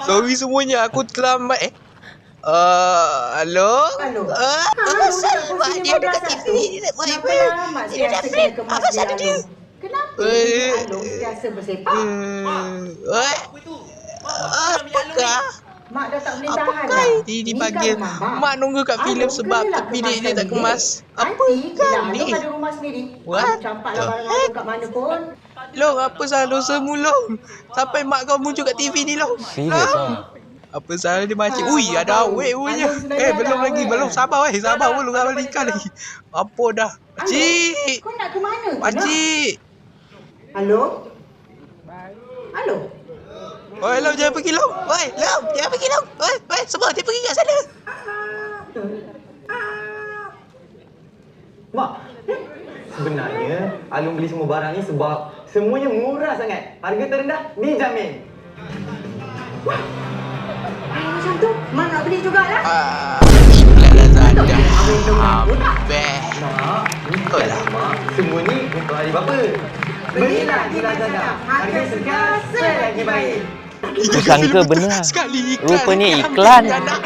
Sorry semuanya, aku terlambat halo? Halo. Asal mak dia dekat TV ni nak buat Kenapa apa? lama Dia dah sentiasa frame. kena kemas Apa dia salah dia? Along? Kenapa Bibi Along sentiasa bersepak? Apakah? Mak dah tak boleh tahan Apakah dah. ini Ni dipanggil kan rumah mak. mak nunggu kat filem Along sebab kenalah bilik dia kemaskan tak kemas? Nanti bila Apakah Along ni? ada rumah sendiri, What Along campaklah the barang heck? Along kat mana pun. Long, apa salah dosamu, Long? Sampai mak kau muncul kat TV ni, Long. Serius lah. Apa salah dia makcik? Ui, Mak ada tahu. awet punya. Along sebenarnya ada Belum lagi. awet. Belum. Sabar, weh. Sabar. Belum ramai nikah lagi. Apa dah? Pakcik! Kau nak ke mana tu, nak? Pakcik! Halo? Halo? Oi, Long, jangan pergi, Long. Oi, Long, jangan pergi, Long. Oi, semua dia pergi kat sana. Mak, sebenarnya Alung beli semua barang ni sebab semuanya murah sangat. Harga terendah dijamin. Macam tu, Mak nak beli jugalah. Iklan Lazada. Habis. Mak, betul lah Mak. Semua ni untuk hari bapa. Belilah di Lazada. Harga sentiasa lagi baik. Aku sangka benar. Sekali iklan. Rupanya iklan. Anak.